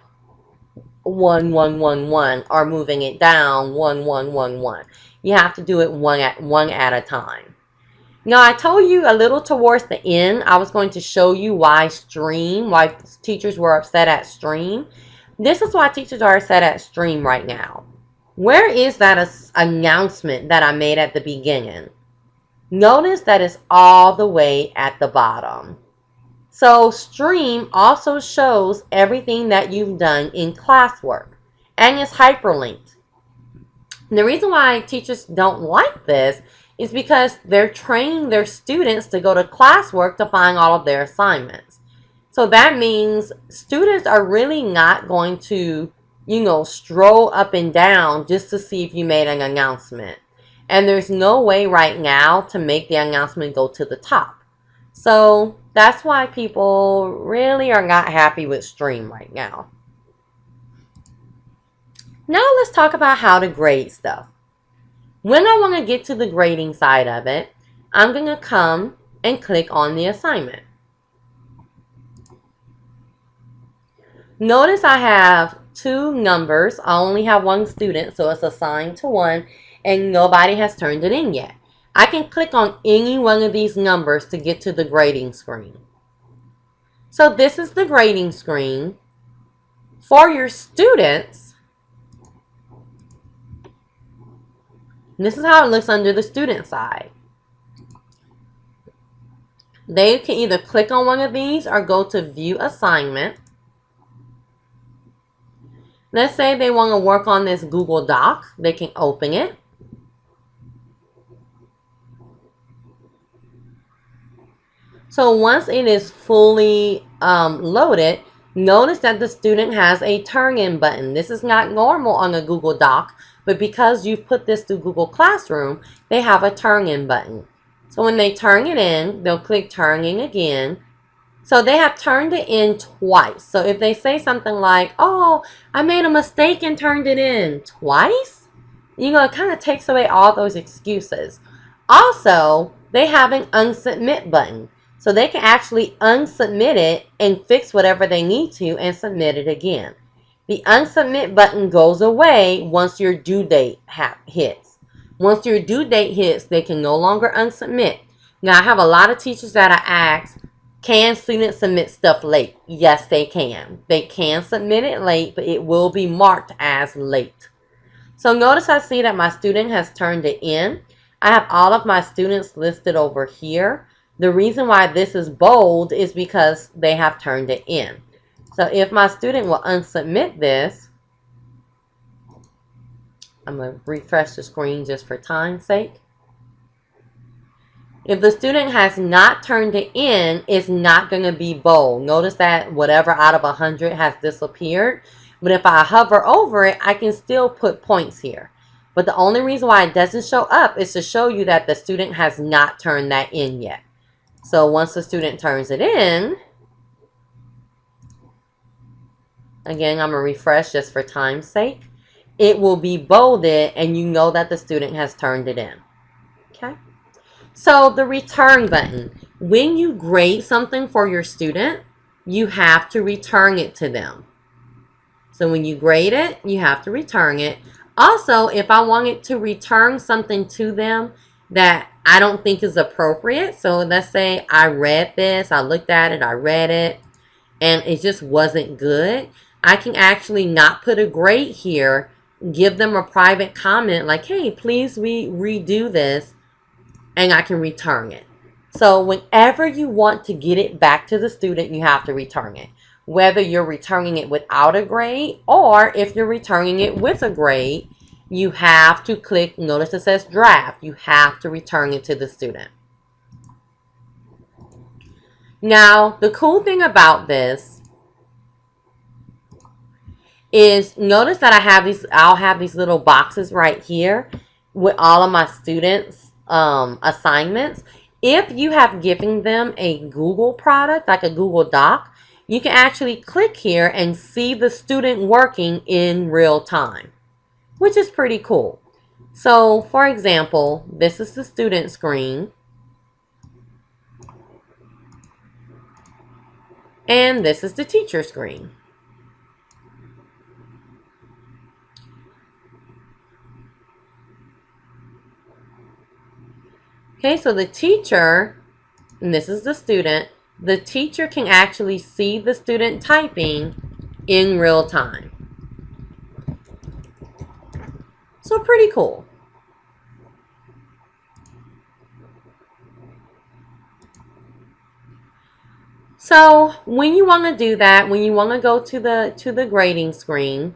1, 1, 1, 1, or moving it down 1, 1, 1, 1. You have to do it one at a time. Now, I told you a little towards the end, I was going to show you why teachers were upset at Stream. This is why teachers are upset at Stream right now. Where is that announcement that I made at the beginning? Notice that it's all the way at the bottom. So Stream also shows everything that you've done in classwork, and it's hyperlinked. The reason why teachers don't like this is because they're training their students to go to classwork to find all of their assignments. So that means students are really not going to, stroll up and down just to see if you made an announcement. And there's no way right now to make the announcement go to the top. So that's why people really are not happy with Stream right now. Now let's talk about how to grade stuff. When I want to get to the grading side of it, I'm going to come and click on the assignment. Notice I have two numbers. I only have one student, so it's assigned to one, and nobody has turned it in yet. I can click on any one of these numbers to get to the grading screen. So this is the grading screen. For your students, this is how it looks under the student side. They can either click on one of these or go to View Assignment. Let's say they want to work on this Google Doc. They can open it. So once it is fully loaded, notice that the student has a turn-in button. This is not normal on a Google Doc, but because you've put this through Google Classroom, they have a turn-in button. So when they turn it in, they'll click turn in again. So they have turned it in twice. So if they say something like, oh, I made a mistake and turned it in twice, you know, it kind of takes away all those excuses. Also, they have an unsubmit button. So they can actually unsubmit it and fix whatever they need to and submit it again. The unsubmit button goes away once your due date hits. Once your due date hits, they can no longer unsubmit. Now, I have a lot of teachers that I ask, can students submit stuff late? Yes, they can. They can submit it late, but it will be marked as late. So notice I see that my student has turned it in. I have all of my students listed over here. The reason why this is bold is because they have turned it in. So if my student will unsubmit this, I'm going to refresh the screen just for time's sake. If the student has not turned it in, it's not going to be bold. Notice that whatever out of 100 has disappeared. But if I hover over it, I can still put points here. But the only reason why it doesn't show up is to show you that the student has not turned that in yet. So once the student turns it in, again, I'm going to refresh just for time's sake. It will be bolded and you know that the student has turned it in. Okay. So the return button. When you grade something for your student, you have to return it to them. So when you grade it, you have to return it. Also, if I wanted to return something to them that I don't think is appropriate. So let's say I read this, I looked at it, I read it, and it just wasn't good. I can actually not put a grade here, give them a private comment like, hey, please redo this, and I can return it. So whenever you want to get it back to the student, you have to return it. Whether you're returning it without a grade or if you're returning it with a grade, you have to click, notice it says draft. You have to return it to the student. Now, the cool thing about this is notice that I'll have these little boxes right here with all of my students' assignments. If you have given them a Google product, like a Google Doc, you can actually click here and see the student working in real time, which is pretty cool. So, for example, this is the student screen. And this is the teacher screen. Okay, so the teacher, and this is the student, the teacher can actually see the student typing in real time. So pretty cool. So when you want to do that, when you want to go to the grading screen,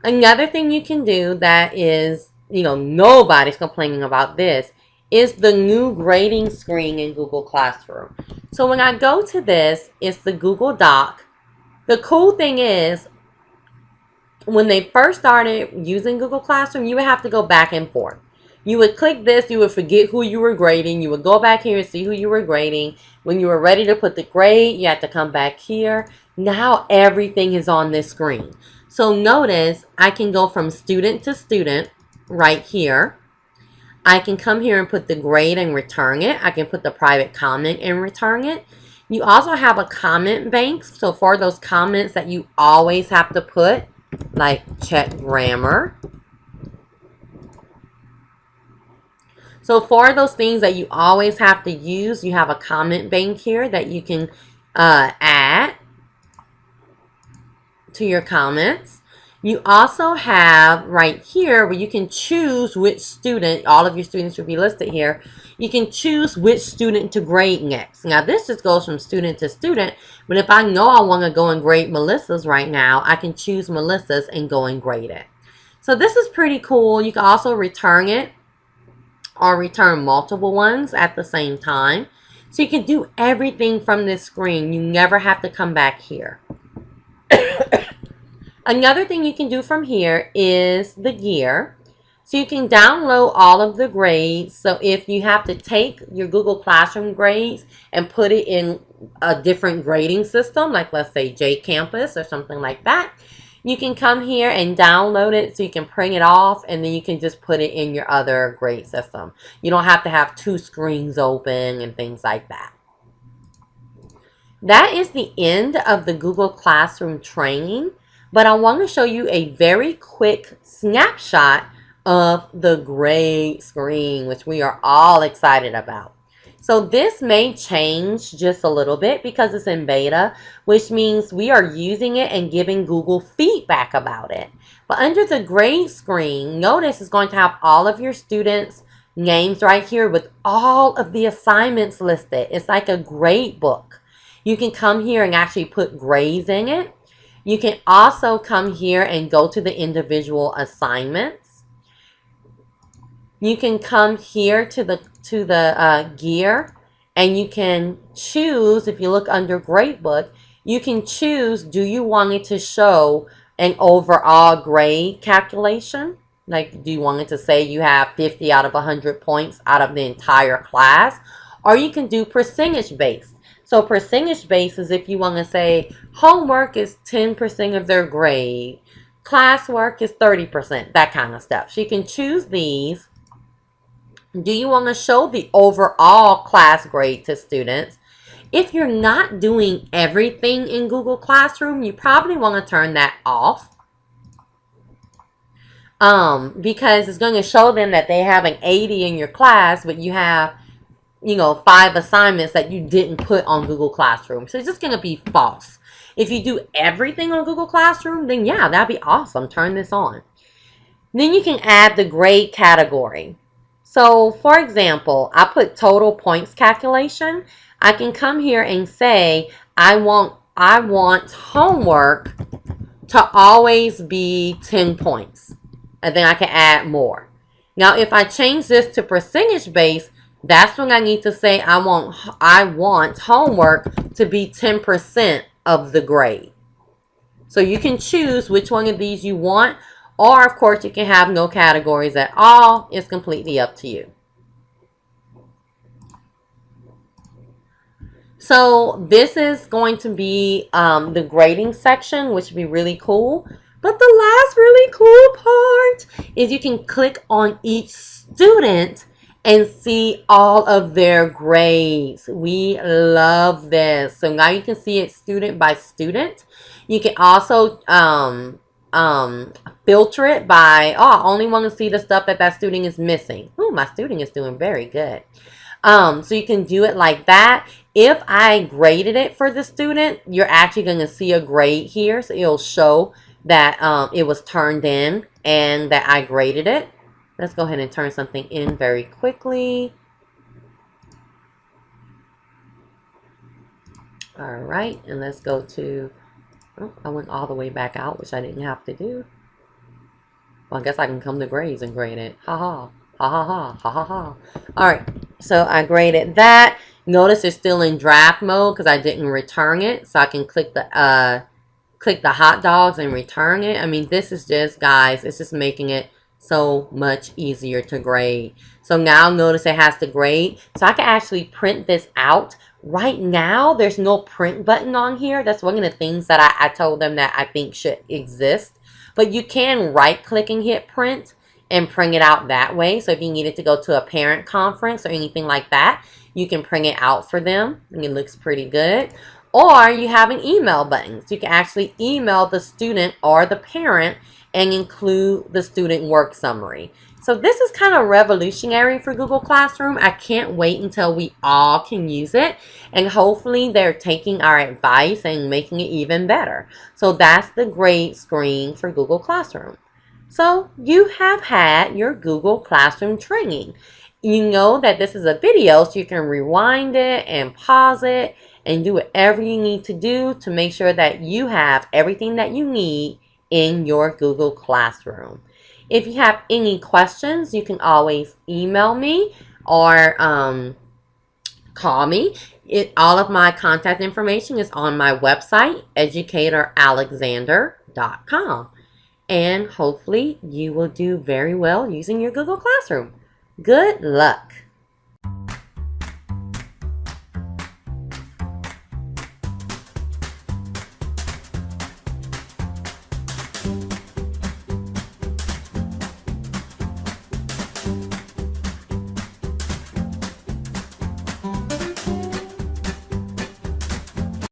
another thing you can do that is, nobody's complaining about this, is the new grading screen in Google Classroom. So when I go to this, it's the Google Doc. The cool thing is, when they first started using Google Classroom, you would have to go back and forth. You would click this, you would forget who you were grading, you would go back here and see who you were grading. When you were ready to put the grade, you had to come back here. Now everything is on this screen. So notice I can go from student to student right here. I can come here and put the grade and return it. I can put the private comment and return it. You also have a comment bank. So for those comments that you always have to put, like check grammar. So for those things that you always have to use, you have a comment bank here that you can add to your comments. You also have right here where you can choose which student, all of your students will be listed here. You can choose which student to grade next. Now this just goes from student to student, but if I know I want to go and grade Melissa's right now, I can choose Melissa's and go and grade it. So this is pretty cool. You can also return it or return multiple ones at the same time. So you can do everything from this screen. You never have to come back here. Another thing you can do from here is the gear. So you can download all of the grades. So if you have to take your Google Classroom grades and put it in a different grading system, like let's say JCampus or something like that, you can come here and download it so you can print it off, and then you can just put it in your other grade system. You don't have to have two screens open and things like that. That is the end of the Google Classroom training, but I want to show you a very quick snapshot of the grade screen, which we are all excited about. So this may change just a little bit because it's in beta, which means we are using it and giving Google feedback about it. But under the grade screen, notice it's going to have all of your students' names right here with all of the assignments listed. It's like a grade book. You can come here and actually put grades in it. You can also come here and go to the individual assignments. You can come here to the gear, and you can choose, if you look under gradebook, you can choose, do you want it to show an overall grade calculation? Like, do you want it to say you have 50 out of 100 points out of the entire class? Or you can do percentage based. So percentage based is if you want to say homework is 10% of their grade, classwork is 30%, that kind of stuff. So you can choose these. Do you want to show the overall class grade to students? If you're not doing everything in Google Classroom, you probably want to turn that off. Because it's going to show them that they have an 80 in your class, but you have, 5 assignments that you didn't put on Google Classroom. So it's just going to be false. If you do everything on Google Classroom, then yeah, that'd be awesome. Turn this on. Then you can add the grade category. So for example, I put total points calculation. I can come here and say, I want homework to always be 10 points. And then I can add more. Now if I change this to percentage based, that's when I need to say I want homework to be 10% of the grade. So you can choose which one of these you want, or of course you can have no categories at all. It's completely up to you. So this is going to be the grading section, which would be really cool. But the last really cool part is you can click on each student and see all of their grades. We love this. So now you can see it student by student. You can also filter it by, I only want to see the stuff that student is missing. Ooh, my student is doing very good. So you can do it like that. If I graded it for the student, you're actually going to see a grade here. So it'll show that it was turned in and that I graded it. Let's go ahead and turn something in very quickly. All right, and let's go to, I went all the way back out, which I didn't have to do. Well, I guess I can come to grades and grade it. Ha ha, ha ha ha, ha ha ha. All right, so I graded that. Notice it's still in draft mode because I didn't return it. So I can click the hot dogs and return it. I mean, this is just, guys, it's just making it so much easier to grade. So now notice it has to grade. So I can actually print this out. Right now, there's no print button on here. That's one of the things that I told them that I think should exist. But you can right click and hit print. and print it out that way. So if you needed to go to a parent conference or anything like that, you can print it out for them, and it looks pretty good. Or you have an email button, so you can actually email the student or the parent and include the student work summary. So this is kind of revolutionary for Google Classroom. I can't wait until we all can use it, and hopefully they're taking our advice and making it even better. So that's the grade screen for Google Classroom. So you have had your Google Classroom training. You know that this is a video, so you can rewind it and pause it and do whatever you need to do to make sure that you have everything that you need in your Google Classroom. If you have any questions, you can always email me or call me. All of my contact information is on my website, educatoralexander.com. And hopefully you will do very well using your Google Classroom. Good luck.